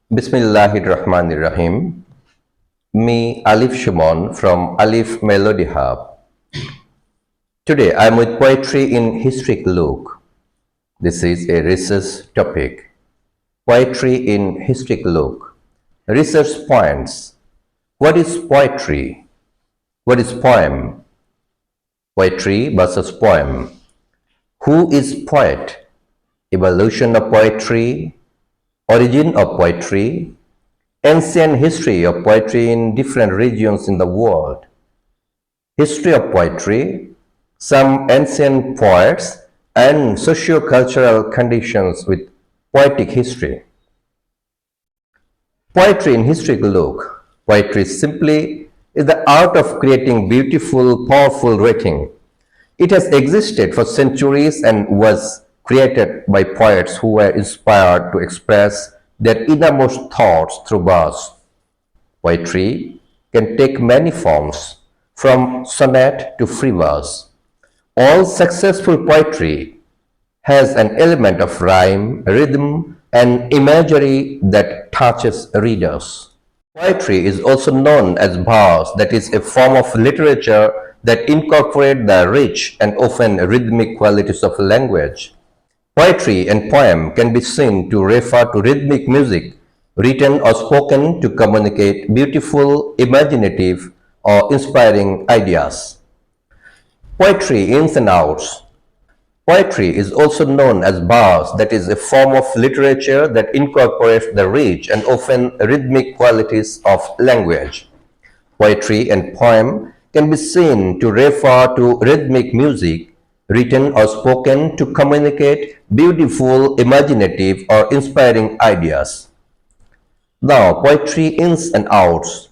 Bismillahirrahmanirrahim. Me, Alif Shimon from Alif Melody Hub. Today I'm with Poetry in Historic Look. This is a research topic. Poetry in Historic Look. Research points. What is poetry? What is poem? Poetry versus poem. Who is poet? Evolution of poetry. Origin of poetry. Ancient history of poetry in different regions in the world. History of poetry, some ancient poets, and socio-cultural conditions with poetic history. Poetry in historical look. Poetry simply is the art of creating beautiful, powerful writing. It has existed for centuries and was created by poets who were inspired to express their innermost thoughts through verse. Poetry can take many forms, from sonnet to free verse. All successful poetry has an element of rhyme, rhythm, and imagery that touches readers. Poetry is also known as verse, that is a form of literature that incorporates the rich and often rhythmic qualities of language. Poetry and poem can be seen to refer to rhythmic music, written or spoken to communicate beautiful, imaginative, or inspiring ideas. Poetry ins and outs. Poetry is also known as verse, that is a form of literature that incorporates the rich and often rhythmic qualities of language. Poetry and poem can be seen to refer to rhythmic music, written or spoken to communicate beautiful, imaginative, or inspiring ideas. Now, poetry ins and outs.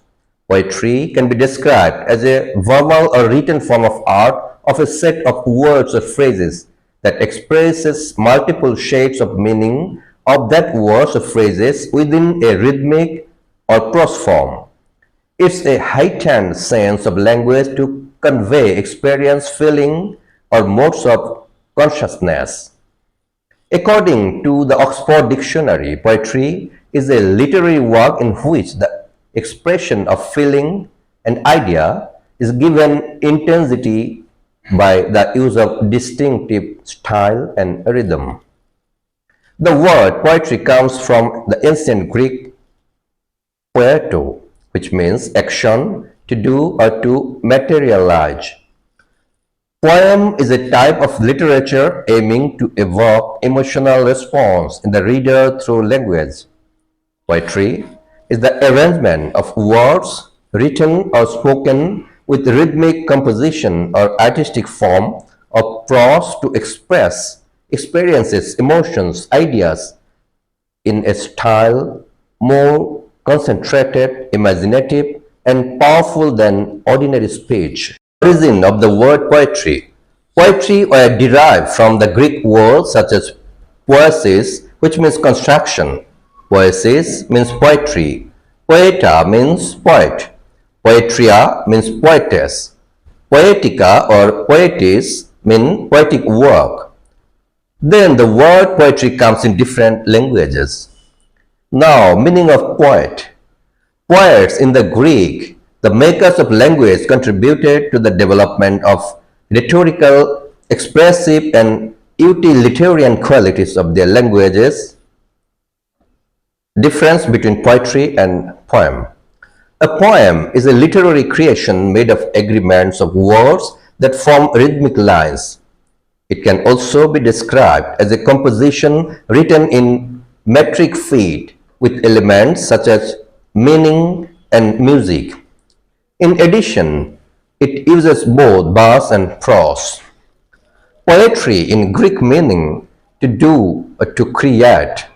Poetry can be described as a verbal or written form of art of a set of words or phrases that expresses multiple shades of meaning of that words or phrases within a rhythmic or prose form. It's a heightened sense of language to convey experience, feeling, or modes of consciousness. According to the Oxford Dictionary, poetry is a literary work in which the expression of feeling and idea is given intensity by the use of distinctive style and rhythm. The word poetry comes from the ancient Greek poeto, which means action, to do, or to materialize. Poem is a type of literature aiming to evoke emotional response in the reader through language. Poetry is the arrangement of words written or spoken with rhythmic composition or artistic form of prose to express experiences, emotions, ideas in a style more concentrated, imaginative, and powerful than ordinary speech. Origin of the word poetry. Poetry were derived from the Greek words such as poesis, which means construction. Poesis means poetry. Poeta means poet. Poetria means poetess. Poetica or poetis mean poetic work. Then the word poetry comes in different languages. Now, meaning of poet. Poets in the Greek, the makers of language, contributed to the development of rhetorical, expressive, and utilitarian qualities of their languages. Difference between poetry and poem. A poem is a literary creation made of agreements of words that form rhythmic lines. It can also be described as a composition written in metric feet with elements such as meaning and music. In addition, it uses both verse and prose. Poetry in Greek meaning to do or to create.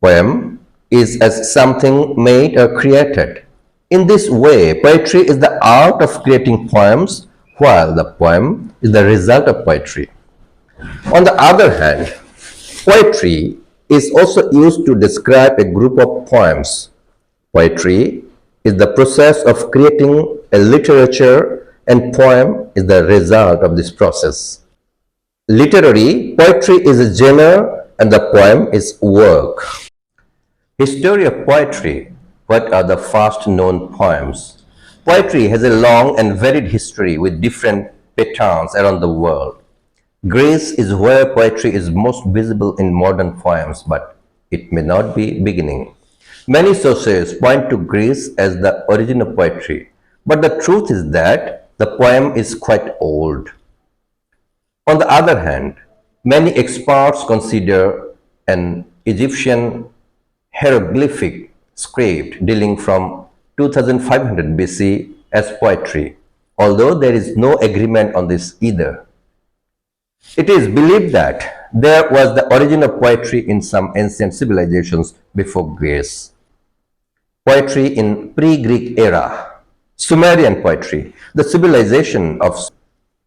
Poem is as something made or created. In this way, poetry is the art of creating poems, while the poem is the result of poetry. On the other hand, poetry is also used to describe a group of poems. Poetry is the process of creating a literature, and poem is the result of this process. Literary, poetry is a genre and the poem is work. History of poetry. What are the first known poems? Poetry has a long and varied history with different patterns around the world. Greece is where poetry is most visible in modern poems, but it may not be beginning. Many sources point to Greece as the origin of poetry, but the truth is that the poem is quite old. On the other hand, many experts consider an Egyptian hieroglyphic script dealing from 2500 BC as poetry, although there is no agreement on this either. It is believed that there was the origin of poetry in some ancient civilizations before Greece. Poetry in pre-Greek era. Sumerian poetry. The civilization of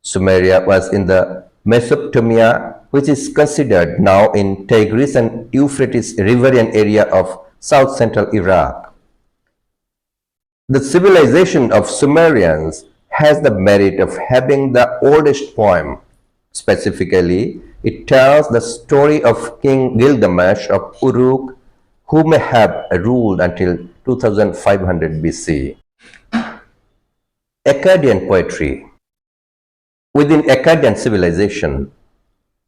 Sumeria was in the Mesopotamia, which is considered now in Tigris and Euphrates riverian area of south central Iraq. The civilization of Sumerians has the merit of having the oldest poem. Specifically, it tells the story of King Gilgamesh of Uruk, who may have ruled until 2500 BC. Akkadian poetry. Within Akkadian civilization,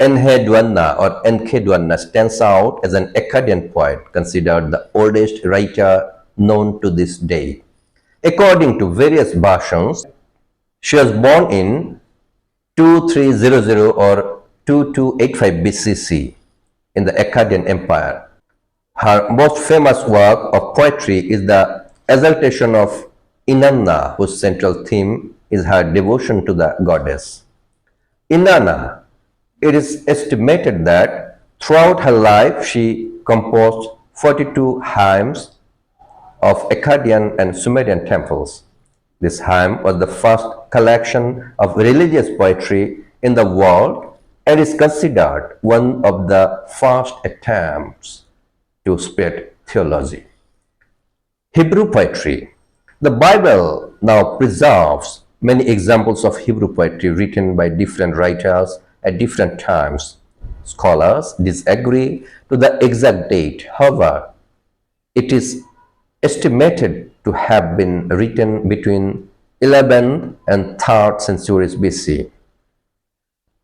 Enheduanna or Enkhedwanna stands out as an Akkadian poet considered the oldest writer known to this day. According to various versions, she was born in 2300 or 2285 BCC in the Akkadian Empire. Her most famous work of poetry is the Exaltation of Inanna, whose central theme is her devotion to the goddess. Inanna, it is estimated that throughout her life she composed 42 hymns of Akkadian and Sumerian temples. This hymn was the first collection of religious poetry in the world and is considered one of the first attempts to spread theology. Hebrew poetry. The Bible now preserves many examples of Hebrew poetry written by different writers at different times. Scholars disagree to the exact date. However, it is estimated to have been written between 11th and 3rd centuries BC.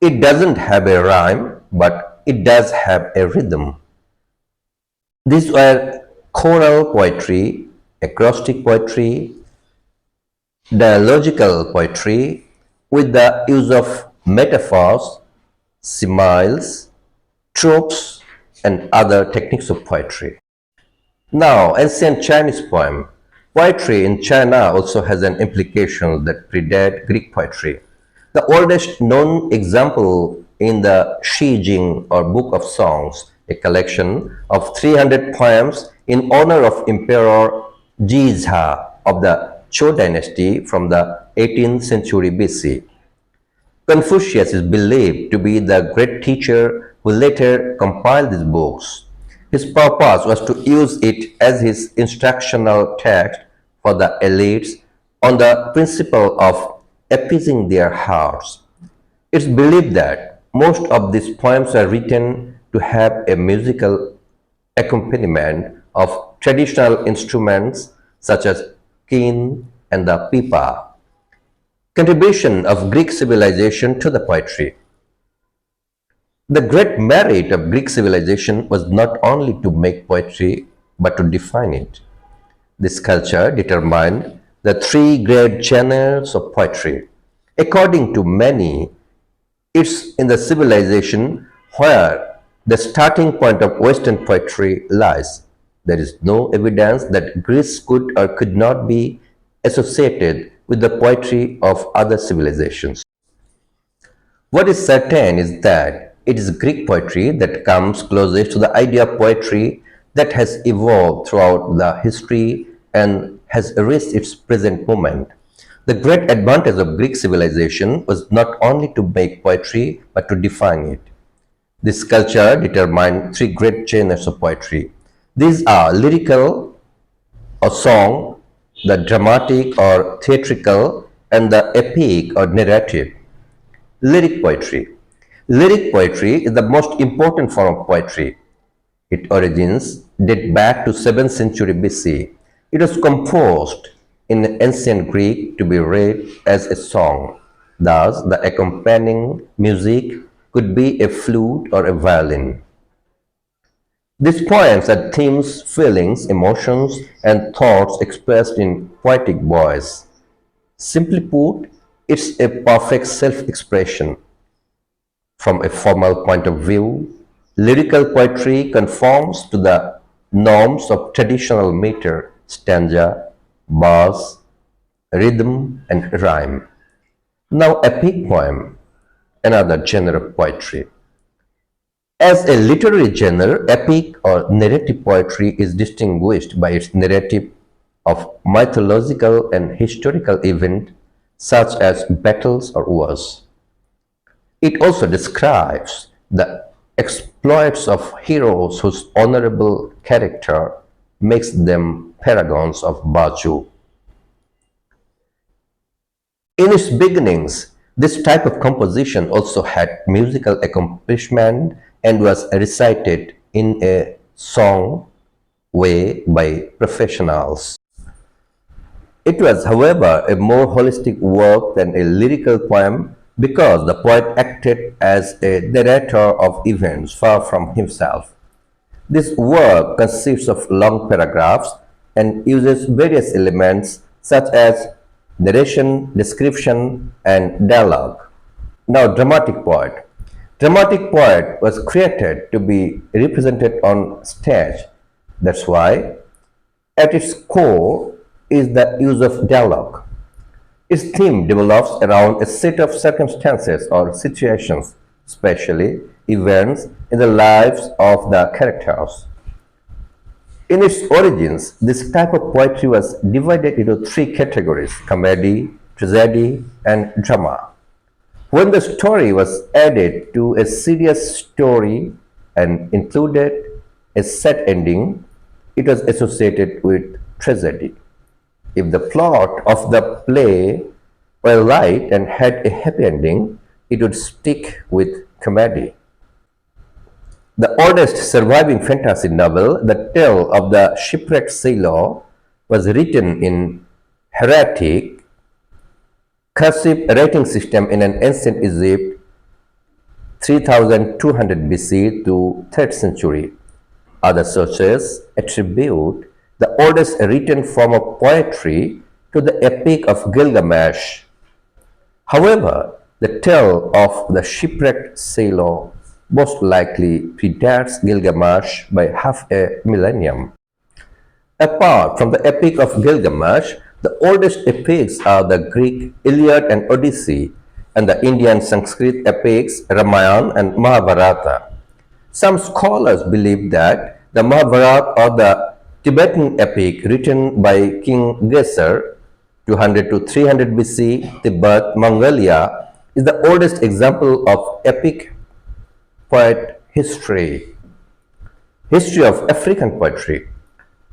It doesn't have a rhyme, but it does have a rhythm. These were choral poetry, acrostic poetry, dialogical poetry with the use of metaphors, similes, tropes, and other techniques of poetry. Now, ancient Chinese poem. Poetry in China also has an implication that predate Greek poetry. The oldest known example in the Shi Jing or Book of Songs, a collection of 300 poems in honor of Emperor Jizha of the Zhou dynasty from the 18th century BC. Confucius is believed to be the great teacher who later compiled these books. His purpose was to use it as his instructional text for the elites on the principle of appeasing their hearts. It's believed that most of these poems are written to have a musical accompaniment of traditional instruments such as keen and the pipa. Contribution of Greek civilization to the poetry. The great merit of Greek civilization was not only to make poetry but to define it. This culture determined the three great genres of poetry. According to many, it's in the civilization where the starting point of Western poetry lies. There is no evidence that Greece could or could not be associated with the poetry of other civilizations. What is certain is that it is Greek poetry that comes closest to the idea of poetry that has evolved throughout the history and has reached its present moment. The great advantage of Greek civilization was not only to make poetry but to define it. This culture determined three great genres of poetry. These are lyrical or song, the dramatic or theatrical, and the epic or narrative. Lyric poetry. Lyric poetry is the most important form of poetry. It origins date back to 7th century BC. It was composed in ancient Greek to be read as a song. Thus, the accompanying music could be a flute or a violin. These poems are themes, feelings, emotions, and thoughts expressed in poetic voice. Simply put, it's a perfect self-expression. From a formal point of view, lyrical poetry conforms to the norms of traditional meter, stanza, bars, rhythm, and rhyme. Now, epic poem, another genre of poetry. As a literary genre, epic or narrative poetry is distinguished by its narrative of mythological and historical events such as battles or wars. It also describes the exploits of heroes whose honorable character makes them paragons of virtue. In its beginnings, this type of composition also had musical accompaniment and was recited in a song way by professionals. It was, however, a more holistic work than a lyrical poem because the poet acted as a narrator of events far from himself. This work consists of long paragraphs and uses various elements such as narration, description, and dialogue. Now, dramatic poet. Dramatic poet was created to be represented on stage. That's why, at its core, is the use of dialogue. Its theme develops around a set of circumstances or situations, especially events in the lives of the characters. In its origins, this type of poetry was divided into three categories: comedy, tragedy, and drama. When the story was added to a serious story and included a sad ending, it was associated with tragedy. If the plot of the play were light and had a happy ending, it would stick with comedy. The oldest surviving fantasy novel, The Tale of the Shipwrecked Sailor, was written in hieratic cursive writing system in an ancient Egypt 3200 BC to 3rd century. Other sources attribute the oldest written form of poetry to the Epic of Gilgamesh. However, the tale of the shipwrecked sailor most likely predates Gilgamesh by half a millennium. Apart from the Epic of Gilgamesh, the oldest epics are the Greek Iliad and Odyssey and the Indian Sanskrit epics Ramayana and Mahabharata. Some scholars believe that the Mahabharata or the Tibetan epic written by King Gesar 200 to 300 BC, Tibet, Mongolia, is the oldest example of epic poet history. History of African poetry.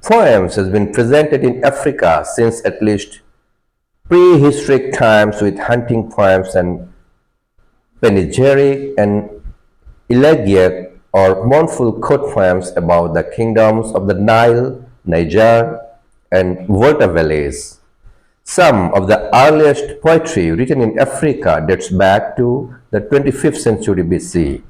Poems has been presented in Africa since at least prehistoric times with hunting poems and panegyric and elegiac or mournful court poems about the kingdoms of the Nile, Niger, and Volta valleys. Some of the earliest poetry written in Africa dates back to the 25th century BC.